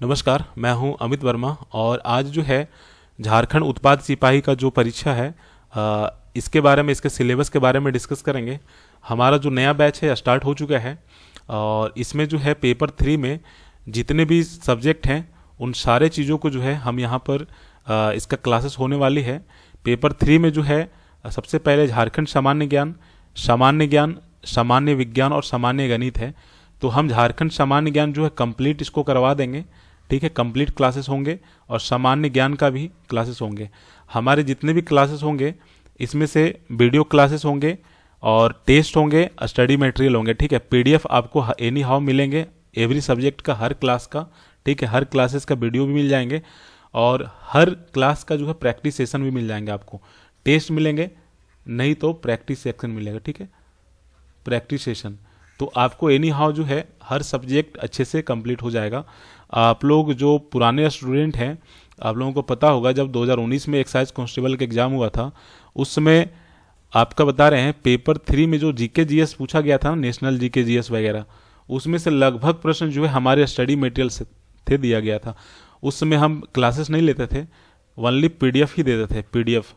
नमस्कार, मैं हूं अमित वर्मा और आज जो है झारखंड उत्पाद सिपाही का जो परीक्षा है इसके बारे में, इसके सिलेबस के बारे में डिस्कस करेंगे। हमारा जो नया बैच है स्टार्ट हो चुका है और इसमें जो है पेपर 3 में जितने भी सब्जेक्ट हैं उन सारे चीज़ों को जो है हम यहाँ पर इसका क्लासेस होने वाली है। पेपर 3 में जो है सबसे पहले झारखंड सामान्य ज्ञान, सामान्य विज्ञान और सामान्य गणित है। तो हम झारखंड सामान्य ज्ञान जो है कंप्लीट इसको करवा देंगे, ठीक है। कंप्लीट क्लासेस होंगे और सामान्य ज्ञान का भी क्लासेस होंगे। हमारे जितने भी क्लासेस होंगे इसमें से वीडियो क्लासेस होंगे और टेस्ट होंगे, स्टडी मटेरियल होंगे, ठीक है। पीडीएफ आपको एनी हाउ मिलेंगे एवरी सब्जेक्ट का, हर क्लास का, ठीक है। हर क्लासेस का वीडियो भी मिल जाएंगे और हर क्लास का जो है प्रैक्टिस सेशन भी मिल जाएंगे। आपको टेस्ट मिलेंगे, नहीं तो प्रैक्टिस सेक्शन मिलेगा, ठीक है, प्रैक्टिस सेशन। तो आपको एनी हाउ जो है हर सब्जेक्ट अच्छे से कंप्लीट हो जाएगा। आप लोग जो पुराने स्टूडेंट हैं, आप लोगों को पता होगा जब 2019 में एक्साइज कांस्टेबल का एग्जाम हुआ था, उस समय आपका बता रहे हैं पेपर 3 में जो जीके जीएस पूछा गया था, नेशनल जीके जीएस वगैरह, उसमें से लगभग प्रश्न जो है हमारे स्टडी मटेरियल से थे दिया गया था। उस समय हम क्लासेस नहीं लेते थे, ओनली पीडीएफ ही देते थे, पीडीएफ,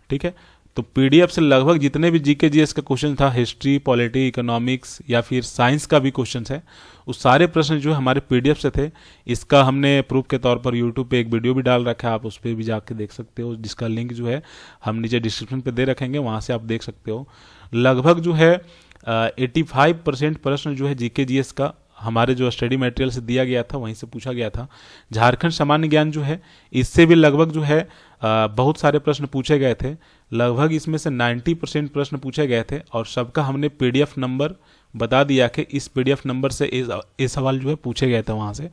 ठीक है। तो पीडीएफ से लगभग जितने भी जीके जीएस का क्वेश्चन था, हिस्ट्री, पॉलिटी, इकोनॉमिक्स या फिर साइंस का भी क्वेश्चन है, उस सारे प्रश्न जो है हमारे पीडीएफ से थे। इसका हमने प्रूफ के तौर पर यूट्यूब पे एक वीडियो भी डाल रखा है, आप उस पर भी जाके देख सकते हो, जिसका लिंक जो है हम नीचे डिस्क्रिप्शन पे दे रखेंगे, वहाँ से आप देख सकते हो। लगभग जो है 85% प्रश्न जो है जीके जीएस का हमारे जो स्टडी मटेरियल से दिया गया था, वहीं से पूछा गया था। झारखंड सामान्य ज्ञान जो है इससे भी लगभग जो है बहुत सारे प्रश्न पूछे गए थे। लगभग इसमें से 90% प्रश्न पूछे गए थे और सबका हमने पीडीएफ नंबर बता दिया कि इस पीडीएफ नंबर से ये सवाल जो है पूछे गए थे वहाँ से।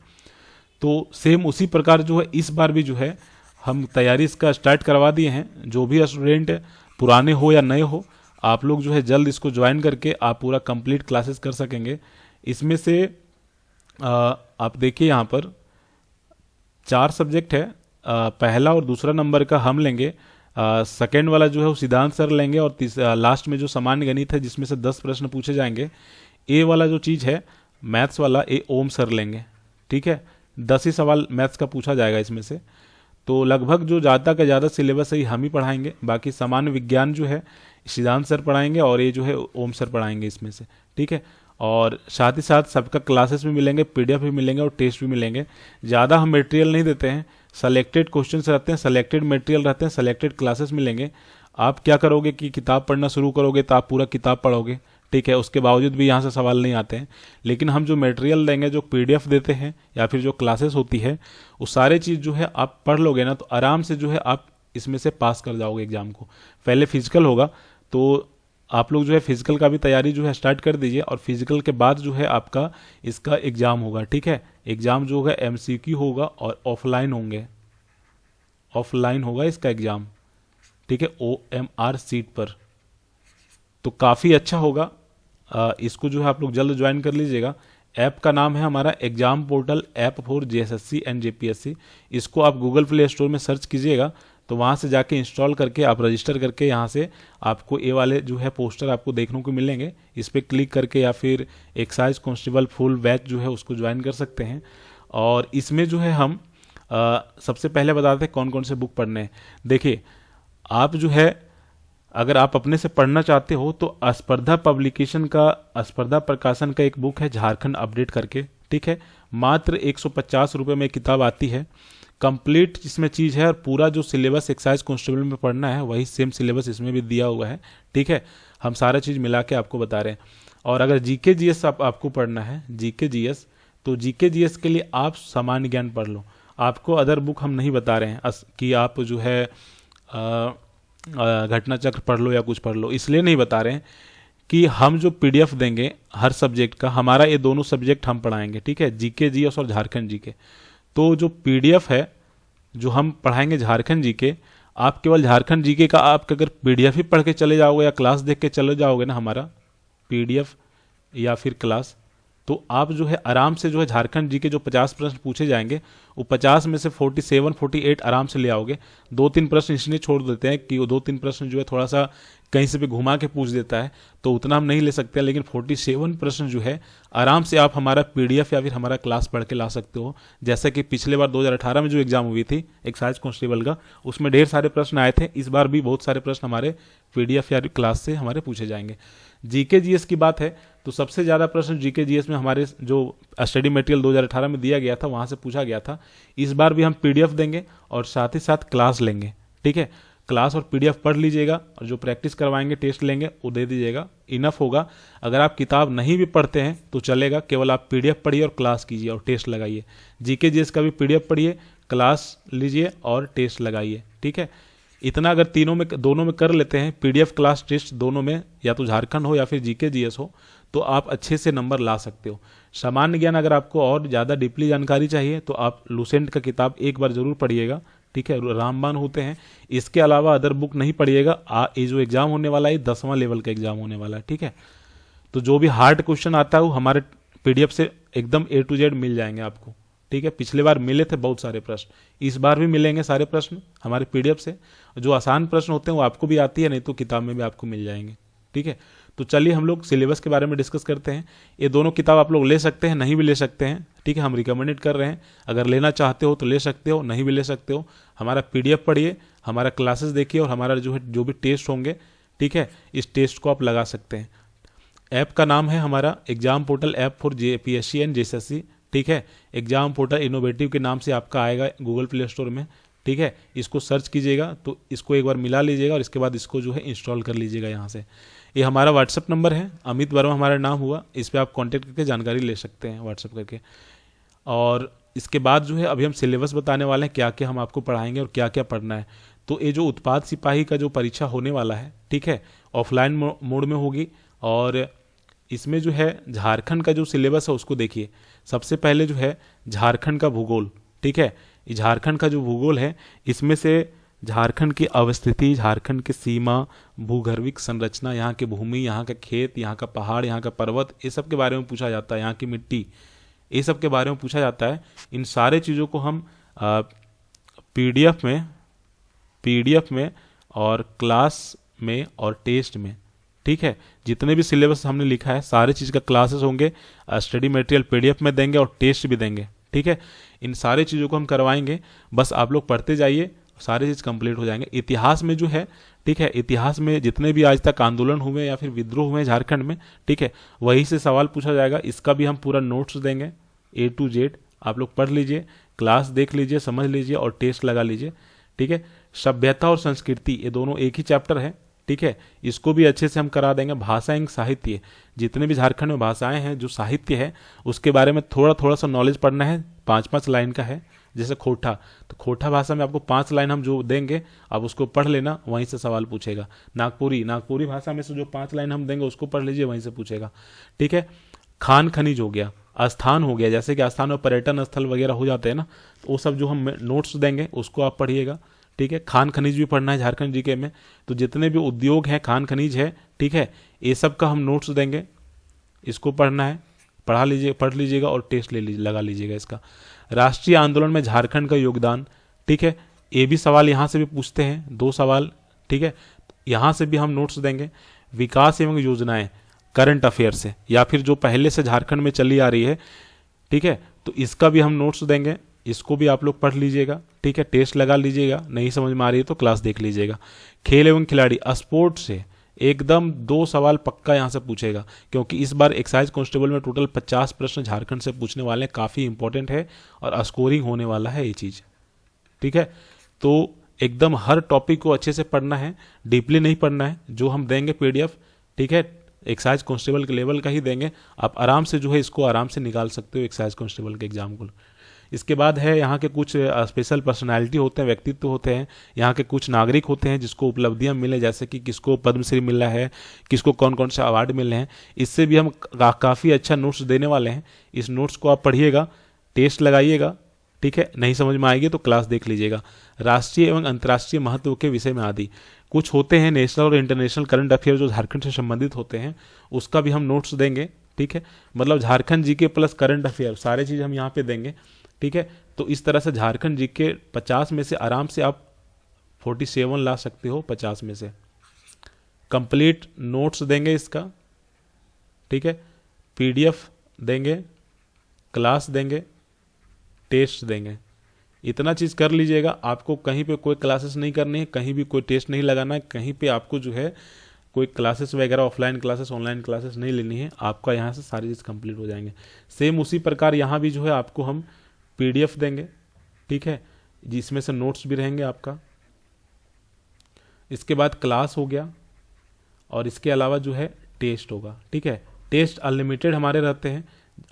तो सेम उसी प्रकार जो है इस बार भी जो है हम तैयारी इसका स्टार्ट करवा दिए हैं। जो भी स्टूडेंट पुराने हो या नए हो, आप लोग जो है जल्द इसको ज्वाइन करके आप पूरा कंप्लीट क्लासेस कर सकेंगे। इसमें से आप देखिए यहाँ पर 4 सब्जेक्ट है, पहला और दूसरा नंबर का हम लेंगे, सेकेंड वाला जो है वो सिद्धांत सर लेंगे और लास्ट में जो सामान्य गणित है जिसमें से 10 प्रश्न पूछे जाएंगे। ए वाला जो चीज़ है मैथ्स वाला, ए ओम सर लेंगे, ठीक है। 10 ही सवाल मैथ्स का पूछा जाएगा इसमें से। तो लगभग जो ज़्यादा का ज़्यादा सिलेबस है ये हम ही पढ़ाएंगे। बाकी सामान्य विज्ञान जो है सिद्धांत सर पढ़ाएंगे और ये जो है ओम सर पढ़ाएंगे इसमें से, ठीक है। और साथ ही साथ सबका क्लासेस भी मिलेंगे, पीडीएफ भी मिलेंगे और टेस्ट भी मिलेंगे। ज़्यादा हम मटेरियल नहीं देते हैं, सेलेक्टेड क्वेश्चंस रहते हैं, सेलेक्टेड मटेरियल रहते हैं, सेलेक्टेड क्लासेस मिलेंगे। आप क्या करोगे कि किताब पढ़ना शुरू करोगे तो आप पूरा किताब पढ़ोगे, ठीक है। उसके बावजूद भी यहाँ से सवाल नहीं आते हैं। लेकिन हम जो मटेरियल देंगे, जो पीडीएफ देते हैं या फिर जो क्लासेस होती है, वो सारे चीज़ जो है आप पढ़ लोगे ना तो आराम से जो है आप इसमें से पास कर जाओगे एग्जाम को। पहले फिजिकल होगा तो आप लोग जो है फिजिकल का भी तैयारी जो है स्टार्ट कर दीजिए और फिजिकल के बाद जो है आपका इसका एग्ज़ाम होगा, ठीक है। एग्ज़ाम जो होगा एमसीक्यू होगा और ऑफलाइन होंगे, ऑफलाइन होगा इसका एग्ज़ाम, ठीक है, OMR सीट पर। तो काफ़ी अच्छा होगा। इसको जो है आप लोग जल्द ज्वाइन कर लीजिएगा। ऐप का नाम है हमारा exam portal app for JSSC and JPSC। इसको आप गूगल प्ले स्टोर में सर्च कीजिएगा तो वहाँ से जाके इंस्टॉल करके आप रजिस्टर करके यहाँ से आपको ये वाले जो है पोस्टर आपको देखने को मिलेंगे। इस पर क्लिक करके या फिर एक्साइज कांस्टेबल फुल बैच जो है उसको ज्वाइन कर सकते हैं। और इसमें जो है हम सबसे पहले बताते हैं कौन कौन से बुक पढ़ने हैं। देखिए, आप जो है अगर आप अपने से पढ़ना चाहते हो तो स्पर्धा पब्लिकेशन का, स्पर्धा प्रकाशन का एक बुक है झारखंड अपडेट करके, ठीक है। मात्र 150 रुपये में किताब आती है, कंप्लीट इसमें चीज़ है और पूरा जो सिलेबस एक्साइज कांस्टेबल में पढ़ना है वही सेम सिलेबस इसमें भी दिया हुआ है, ठीक है। हम सारा चीज़ मिला के आपको बता रहे हैं। और अगर जीके जीएस आपको पढ़ना है, जीके जीएस, तो जीके जीएस के लिए आप सामान्य ज्ञान पढ़ लो। आपको अदर बुक हम नहीं बता रहे हैं कि आप जो है घटना चक्र पढ़ लो या कुछ पढ़ लो, इसलिए नहीं बता रहे हैं कि हम जो पीडीएफ देंगे हर सब्जेक्ट का, हमारा ये दोनों सब्जेक्ट हम पढ़ाएंगे, ठीक है, जीके जीएस और झारखंड जीके। तो जो पीडीएफ है जो हम पढ़ाएंगे झारखंड जीके, आप केवल झारखंड जीके का आप अगर पीडीएफ ही पढ़ के चले जाओगे या क्लास देख के चले जाओगे ना, हमारा पीडीएफ या फिर क्लास, तो आप जो है आराम से जो है झारखंड जी के जो 50 प्रश्न पूछे जाएंगे वो 50 में से 47 48 आराम से ले आओगे। 2-3 प्रश्न इसलिए छोड़ देते हैं कि वो 2-3 प्रश्न जो है थोड़ा सा कहीं से भी घुमा के पूछ देता है, तो उतना हम नहीं ले सकते हैं, लेकिन 47 प्रश्न जो है आराम से आप हमारा पीडीएफ या फिर हमारा क्लास पढ़ के ला सकते हो। जैसे कि पिछले बार 2018 में जो एग्जाम हुई थी एक्साइज कांस्टेबल का, उसमें ढेर सारे प्रश्न आए थे। इस बार भी बहुत सारे प्रश्न हमारे पीडीएफ या क्लास से हमारे पूछे जाएंगे। जीके जीएस की बात है तो सबसे ज़्यादा प्रश्न जीके जीएस में हमारे जो स्टडी मटेरियल 2018 में दिया गया था वहाँ से पूछा गया था। इस बार भी हम पीडीएफ देंगे और साथ ही साथ क्लास लेंगे। ठीक है, क्लास और पीडीएफ पढ़ लीजिएगा और जो प्रैक्टिस करवाएंगे, टेस्ट लेंगे, वो दे दीजिएगा, इनफ होगा। अगर आप किताब नहीं भी पढ़ते हैं तो चलेगा, केवल आप पीडीएफ पढ़िए और क्लास कीजिए और टेस्ट लगाइए। जीके जीएस का भी पीडीएफ पढ़िए, क्लास लीजिए और टेस्ट लगाइए। ठीक है, इतना अगर दोनों में कर लेते हैं, पीडीएफ क्लास टेस्ट दोनों में, या तो झारखंड हो या फिर जीके जीएस हो, तो आप अच्छे से नंबर ला सकते हो। सामान्य ज्ञान अगर आपको और ज़्यादा डीपली जानकारी चाहिए तो आप लुसेंट का किताब एक बार जरूर पढ़िएगा। ठीक है, रामबाण होते हैं। इसके अलावा अदर बुक नहीं पढ़िएगा। ये जो एग्जाम होने वाला है 10वां लेवल का एग्जाम होने वाला है। ठीक है, तो जो भी हार्ड क्वेश्चन आता है वो हमारे पीडीएफ से एकदम A to Z मिल जाएंगे आपको। ठीक है, पिछले बार मिले थे बहुत सारे प्रश्न, इस बार भी मिलेंगे सारे प्रश्न हमारे पीडीएफ से। जो आसान प्रश्न होते हैं वो आपको भी आती है, नहीं तो किताब में भी आपको मिल जाएंगे। ठीक है, तो चलिए हम लोग सिलेबस के बारे में डिस्कस करते हैं। ये दोनों किताब आप लोग ले सकते हैं, नहीं भी ले सकते हैं। ठीक है, हम रिकमेंडेड कर रहे हैं, अगर लेना चाहते हो तो ले सकते हो, नहीं भी ले सकते हो। हमारा पीडीएफ पढ़िए, हमारा क्लासेस देखिए और हमारा जो भी टेस्ट होंगे, ठीक है, इस टेस्ट को आप लगा सकते हैं। ऐप का नाम है हमारा exam portal app for JPSC and JSSC. ठीक है, एग्जाम पोर्टल इनोवेटिव के नाम से आपका आएगा गूगल प्ले स्टोर में। ठीक है, इसको सर्च कीजिएगा, तो इसको एक बार मिला लीजिएगा और इसके बाद इसको जो है इंस्टॉल कर लीजिएगा यहाँ से। ये हमारा व्हाट्सअप नंबर है, अमित वर्मा हमारा नाम हुआ, इस पर आप कांटेक्ट करके जानकारी ले सकते हैं व्हाट्सअप करके। और इसके बाद जो है अभी हम सिलेबस बताने वाले हैं, क्या क्या हम आपको पढ़ाएंगे और क्या क्या पढ़ना है। तो ये जो उत्पाद सिपाही का जो परीक्षा होने वाला है, ठीक है, ऑफलाइन मोड में होगी। और इसमें जो है झारखंड का जो सिलेबस है उसको देखिए। सबसे पहले जो है झारखंड का भूगोल। ठीक है, झारखंड का जो भूगोल है इसमें से झारखंड की अवस्थिति, झारखंड की सीमा, भूगर्भिक संरचना, यहाँ की भूमि, यहाँ का खेत, यहाँ का पहाड़, यहाँ का पर्वत, ये सब के बारे में पूछा जाता है। यहाँ की मिट्टी, ये सब के बारे में पूछा जाता है। इन सारे चीज़ों को हम पीडीएफ में और क्लास में और टेस्ट में, ठीक है, जितने भी सिलेबस हमने लिखा है सारे चीज़ का क्लासेस होंगे, स्टडी मटेरियल पीडीएफ में देंगे और टेस्ट भी देंगे। ठीक है, इन सारे चीज़ों को हम करवाएंगे, बस आप लोग पढ़ते जाइए, सारे चीज़ कंप्लीट हो जाएंगे। इतिहास में जो है, ठीक है, इतिहास में जितने भी आज तक आंदोलन हुए या फिर विद्रोह हुए झारखंड में, ठीक है, वही से सवाल पूछा जाएगा। इसका भी हम पूरा नोट्स देंगे A to Z, आप लोग पढ़ लीजिए, क्लास देख लीजिए, समझ लीजिए और टेस्ट लगा लीजिए। ठीक है, सभ्यता और संस्कृति, ये दोनों एक ही चैप्टर है। ठीक है, इसको भी अच्छे से हम करा देंगे। भाषा एवं साहित्य, जितने भी झारखंड में भाषाएं हैं, जो साहित्य है उसके बारे में थोड़ा थोड़ा सा नॉलेज पढ़ना है। 5-5 लाइन का है, जैसे खोटा, तो खोटा भाषा में आपको 5 लाइन हम जो देंगे आप उसको पढ़ लेना, वहीं से सवाल पूछेगा। नागपुरी भाषा में से जो 5 लाइन हम देंगे उसको पढ़ लीजिए, वहीं से पूछेगा। ठीक है, खान खनिज हो गया, स्थान हो गया, जैसे कि स्थान और पर्यटन स्थल वगैरह हो जाते हैं ना, तो वो सब जो हम नोट्स देंगे उसको आप पढ़िएगा। ठीक है, खान खनिज भी पढ़ना है झारखंड जीके में, तो जितने भी उद्योग हैं, खान खनिज है, ठीक है, ये सब का हम नोट्स देंगे, इसको पढ़ना है, पढ़ लीजिएगा और टेस्ट लगा लीजिएगा इसका। राष्ट्रीय आंदोलन में झारखंड का योगदान, ठीक है, ये भी सवाल यहाँ से भी पूछते हैं, 2 सवाल। ठीक है, यहाँ से भी हम नोट्स देंगे। विकास एवं योजनाएं, करंट अफेयर से या फिर जो पहले से झारखंड में चली आ रही है, ठीक है, तो इसका भी हम नोट्स देंगे, इसको भी आप लोग पढ़ लीजिएगा। ठीक है, टेस्ट लगा लीजिएगा, नहीं समझ में आ रही है तो क्लास देख लीजिएगा। खेल एवं खिलाड़ी, स्पोर्ट से एकदम 2 सवाल पक्का यहाँ से पूछेगा, क्योंकि इस बार एक्साइज कांस्टेबल में टोटल 50 प्रश्न झारखंड से पूछने वाले हैं, काफ़ी इंपॉर्टेंट है और स्कोरिंग होने वाला है ये चीज़। ठीक है, तो एकदम हर टॉपिक को अच्छे से पढ़ना है, डीपली नहीं पढ़ना है। जो हम देंगे पीडीएफ, ठीक है, एक्साइज कांस्टेबल के लेवल का ही देंगे, आप आराम से जो है इसको आराम से निकाल सकते हो एक्साइज कांस्टेबल के एग्जाम को। इसके बाद है यहाँ के कुछ स्पेशल पर्सनालिटी होते हैं, व्यक्तित्व होते हैं, यहाँ के कुछ नागरिक होते हैं जिसको उपलब्धियाँ मिले, जैसे कि किसको पद्मश्री मिला है, किसको कौन कौन से अवार्ड मिले हैं। इससे भी हम काफ़ी अच्छा नोट्स देने वाले हैं। इस नोट्स को आप पढ़िएगा, टेस्ट लगाइएगा। ठीक है, नहीं समझ में आएगी तो क्लास देख लीजिएगा। राष्ट्रीय एवं अंतर्राष्ट्रीय महत्व के विषय में आदि कुछ होते हैं, नेशनल और इंटरनेशनल करंट अफेयर जो झारखंड से संबंधित होते हैं, उसका भी हम नोट्स देंगे। ठीक है, मतलब Jharkhand GK plus current affair सारे चीज़ हम यहाँ पे देंगे। ठीक है, तो इस तरह से झारखंड जीके 50 में से आराम से आप 47 ला सकते हो 50 में से। कंप्लीट नोट्स देंगे इसका, ठीक है, पीडीएफ देंगे, क्लास देंगे, टेस्ट देंगे। इतना चीज़ कर लीजिएगा, आपको कहीं पे कोई क्लासेस नहीं करनी है, कहीं भी कोई टेस्ट नहीं लगाना है, कहीं पे आपको जो है कोई क्लासेस वगैरह ऑफलाइन क्लासेस ऑनलाइन क्लासेस नहीं लेनी है। आपका यहाँ से सारी चीज़ कंप्लीट हो जाएंगे। सेम उसी प्रकार यहाँ भी जो है आपको हम पीडीएफ देंगे, ठीक है, जिसमें से नोट्स भी रहेंगे आपका। इसके बाद क्लास हो गया और इसके अलावा जो है टेस्ट होगा। ठीक है, टेस्ट अनलिमिटेड हमारे रहते हैं,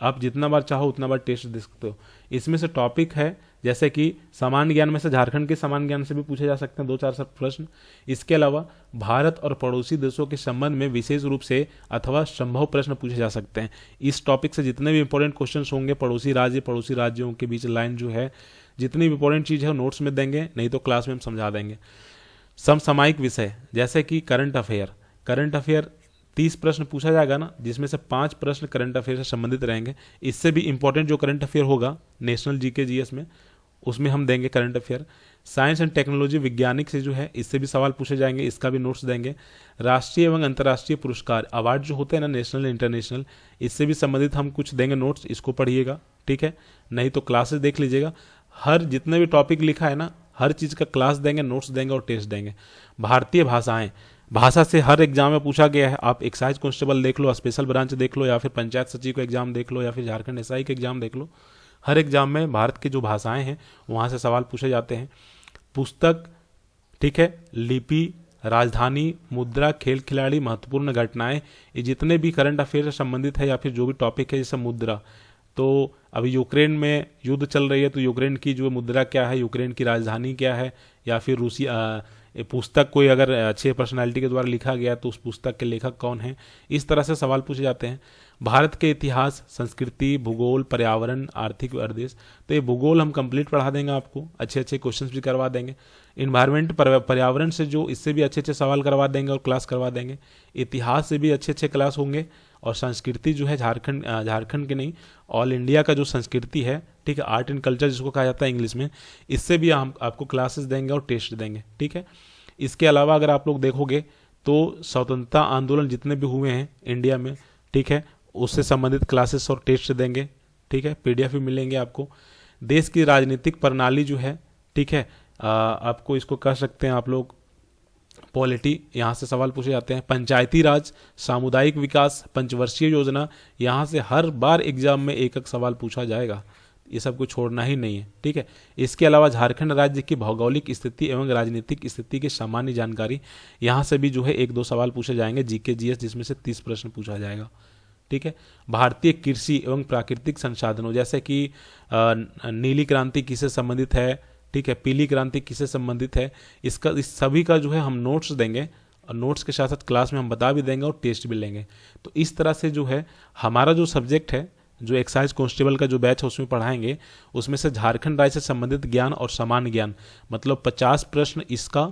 आप जितना बार चाहो उतना बार टेस्ट दे सकते हो। इसमें से टॉपिक है जैसे कि सामान्य ज्ञान में से झारखंड के सामान्य ज्ञान से भी पूछे जा सकते हैं 2-4 सब प्रश्न। इसके अलावा भारत और पड़ोसी देशों के संबंध में विशेष रूप से अथवा संभव प्रश्न पूछे जा सकते हैं। इस टॉपिक से जितने भी इंपॉर्टेंट क्वेश्चन होंगे, पड़ोसी राज्य, पड़ोसी राज्यों के बीच लाइन जो है, जितनी भी इंपॉर्टेंट चीज़ है नोट्स में देंगे, नहीं तो क्लास में हम समझा देंगे। समसामयिक विषय जैसे कि करंट अफेयर 30 प्रश्न पूछा जाएगा ना, जिसमें से 5 प्रश्न करंट अफेयर से संबंधित रहेंगे। इससे भी इंपॉर्टेंट जो करंट अफेयर होगा नेशनल जीके जीएस में, उसमें हम देंगे current affair. Science and technology वैज्ञानिक से जो है, इससे भी सवाल पूछे जाएंगे, इसका भी नोट्स देंगे। राष्ट्रीय एवं अंतर्राष्ट्रीय पुरस्कार अवार्ड जो होते हैं ना, नेशनल इंटरनेशनल, इससे भी संबंधित हम कुछ देंगे नोट्स, इसको पढ़िएगा। ठीक है, नहीं तो क्लासेस देख लीजिएगा। हर जितने भी टॉपिक लिखा है ना, हर चीज़ का क्लास देंगे, नोट्स देंगे और टेस्ट देंगे। भारतीय भाषाएं, भाषा से हर एग्जाम में पूछा गया है। आप एक्साइज कांस्टेबल देख लो, स्पेशल ब्रांच देख लो, या फिर पंचायत सचिव का एग्जाम देख लो, या फिर झारखंड एसआई का एग्जाम देख लो। हर एग्जाम में भारत की जो भाषाएं हैं वहाँ से सवाल पूछे जाते हैं। पुस्तक, ठीक है, लिपि, राजधानी, मुद्रा, खेल खिलाड़ी, महत्वपूर्ण घटनाएं, ये जितने भी करंट अफेयर से संबंधित है या फिर जो भी टॉपिक है, जैसे मुद्रा, तो अभी यूक्रेन में युद्ध चल रही है, तो यूक्रेन की जो मुद्रा क्या है, यूक्रेन की राजधानी क्या है, या फिर रूसी पुस्तक कोई अगर अच्छे पर्सनालिटी के द्वारा लिखा गया तो उस पुस्तक के लेखक कौन है, इस तरह से सवाल पूछे जाते हैं। भारत के इतिहास, संस्कृति, भूगोल, पर्यावरण, आर्थिक अर्देश, तो ये भूगोल हम कंप्लीट पढ़ा देंगे आपको, अच्छे अच्छे क्वेश्चंस भी करवा देंगे। इन्वायरमेंट, पर्यावरण से जो, इससे भी अच्छे अच्छे सवाल करवा देंगे और क्लास करवा देंगे। इतिहास से भी अच्छे अच्छे क्लास होंगे। और संस्कृति जो है झारखंड के नहीं, ऑल इंडिया का जो संस्कृति है, ठीक है, आर्ट एंड कल्चर जिसको कहा जाता है इंग्लिश में, इससे भी हम आपको क्लासेस देंगे और टेस्ट देंगे। ठीक है, इसके अलावा अगर आप लोग देखोगे तो स्वतंत्रता आंदोलन जितने भी हुए हैं इंडिया में, ठीक है, उससे संबंधित क्लासेस और टेस्ट देंगे। ठीक है, पीडीएफ भी मिलेंगे आपको। देश की राजनीतिक प्रणाली जो है, ठीक है, आपको इसको कह सकते हैं आप लोग पॉलिटी, यहाँ से सवाल पूछे जाते हैं। पंचायती राज, सामुदायिक विकास, पंचवर्षीय योजना, यहाँ से हर बार एग्जाम में एक एक सवाल पूछा जाएगा, ये सब कुछ छोड़ना ही नहीं है। ठीक है, इसके अलावा झारखंड राज्य की भौगोलिक स्थिति एवं राजनीतिक स्थिति की सामान्य जानकारी, यहाँ से भी जो है 1-2 सवाल पूछे जाएंगे जीके जीएस, जिसमें से 30 प्रश्न पूछा जाएगा। ठीक है, भारतीय कृषि एवं प्राकृतिक संसाधनों, जैसे कि नीली क्रांति किससे संबंधित है, ठीक है, पीली क्रांति किससे संबंधित है, इस सभी का जो है हम नोट्स देंगे, और नोट्स के साथ साथ क्लास में हम बता भी देंगे और टेस्ट भी लेंगे। तो इस तरह से जो है हमारा जो सब्जेक्ट है, जो एक्साइज कांस्टेबल का जो बैच है उसमें पढ़ाएंगे, उसमें से झारखंड राज्य से संबंधित ज्ञान और सामान्य ज्ञान, मतलब 50 प्रश्न इसका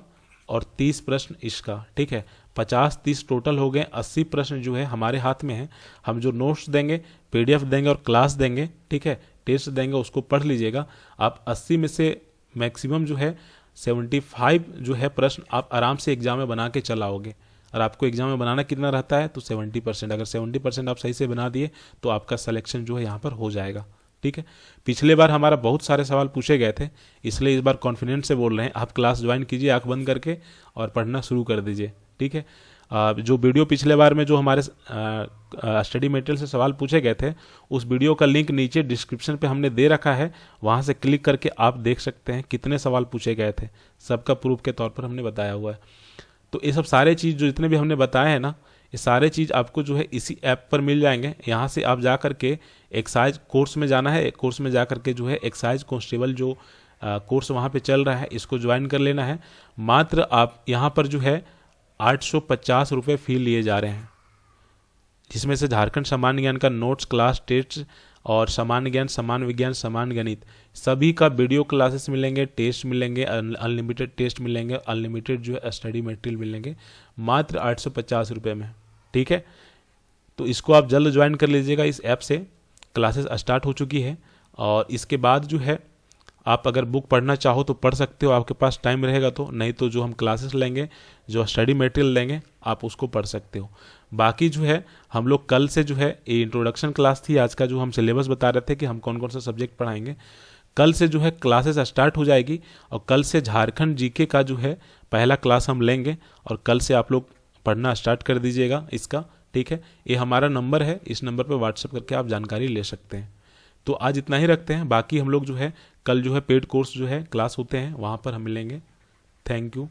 और 30 प्रश्न इसका। ठीक है, 50-30 टोटल हो गए, 80 प्रश्न जो है हमारे हाथ में है। हम जो नोट्स देंगे, पीडीएफ देंगे और क्लास देंगे, ठीक है, टेस्ट देंगे, उसको पढ़ लीजिएगा। आप 80 में से मैक्सिमम जो है 75 जो है प्रश्न आप आराम से एग्जाम में बना के चलाओगे। और आपको एग्जाम में बनाना कितना रहता है, तो 70%। अगर 70% आप सही से बना दिए तो आपका सिलेक्शन जो है यहाँ पर हो जाएगा। ठीक है, पिछले बार हमारा बहुत सारे सवाल पूछे गए थे, इसलिए इस बार कॉन्फिडेंस से बोल रहे हैं। आप क्लास ज्वाइन कीजिए आंख बंद करके और पढ़ना शुरू कर दीजिए। ठीक है, जो वीडियो पिछले बार में जो हमारे स्टडी मटेरियल से सवाल पूछे गए थे, उस वीडियो का लिंक नीचे डिस्क्रिप्शन पे हमने दे रखा है, वहाँ से क्लिक करके आप देख सकते हैं कितने सवाल पूछे गए थे, सबका प्रूफ के तौर पर हमने बताया हुआ है। तो ये सब सारे चीज़ जो जितने भी हमने बताए हैं ना, ये सारे चीज़ आपको जो है इसी ऐप पर मिल जाएंगे। यहाँ से आप जा करके एक्साइज कोर्स में जाना है, कोर्स में जा करके जो है एक्साइज कांस्टेबल जो कोर्स वहाँ पे चल रहा है, इसको ज्वाइन कर लेना है। मात्र आप यहाँ पर जो है 850 रुपये फी लिए जा रहे हैं, जिसमें से झारखंड सामान्य ज्ञान का नोट्स, क्लास, टेस्ट और सामान्य ज्ञान, सामान्य विज्ञान, सामान्य गणित, सभी का वीडियो क्लासेस मिलेंगे, टेस्ट मिलेंगे, अनलिमिटेड टेस्ट मिलेंगे, अनलिमिटेड जो है स्टडी मटेरियल मिलेंगे, मात्र 850 रुपये में। ठीक है, तो इसको आप जल्द ज्वाइन कर लीजिएगा। इस ऐप से क्लासेस स्टार्ट हो चुकी है, और इसके बाद जो है आप अगर बुक पढ़ना चाहो तो पढ़ सकते हो, आपके पास टाइम रहेगा तो, नहीं तो जो हम क्लासेस लेंगे, जो स्टडी मटेरियल लेंगे, आप उसको पढ़ सकते हो। बाकी जो है हम लोग कल से जो है ये इंट्रोडक्शन क्लास थी, आज का जो हम सिलेबस बता रहे थे कि हम कौन कौन सा सब्जेक्ट पढ़ाएंगे, कल से जो है क्लासेस स्टार्ट हो जाएगी, और कल से झारखंड जीके का जो है पहला क्लास हम लेंगे, और कल से आप लोग पढ़ना स्टार्ट कर दीजिएगा इसका, ठीक है। ये हमारा नंबर है, इस नंबर पर व्हाट्सएप करके आप जानकारी ले सकते हैं। तो आज इतना ही रखते हैं, बाकी हम लोग जो है कल जो है पेड कोर्स जो है क्लास होते हैं वहाँ पर हम मिलेंगे। Thank you.